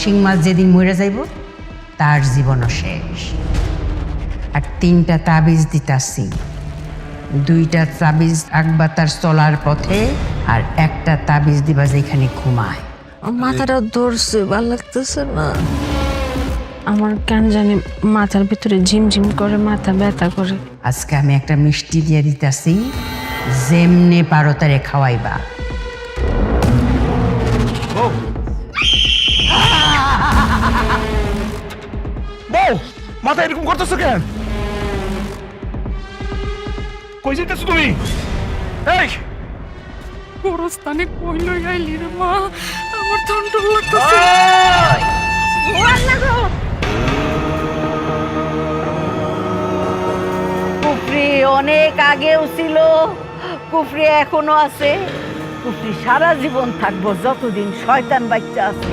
শিং মাছ যেদিন মরে যাইব তার জীবনও শেষ। আর 3টা তাবিজ দিতাছি, 2টা তাবিজ আঁকবা তার চলার পথে, আর একটা তাবিজ দিবা যেখানে ঘুমায়। মাথাটা ধরছে, ভাল লাগতেছে না। আমার কেন জানি মাথার ভিতরে ঝিমঝিম করে, মাথা ব্যথা করে। আজকে আমি একটা মিষ্টি দিয়ে দিতাছি, যেমনে পারো তারে খাওয়াইবা। বউ, মাথা এরকম করতেছো কেন? কই যেতেছো তুমি? এই গোরস্থানে কই লই আইলি রে মা, আমার ঠান্ডা লাগতেছে। কুফরি অনেক আগেও ছিল, কুফরি এখনো আছে, কুফরি সারা জীবন থাকবো যতদিন শয়তান বাচ্চা আছে।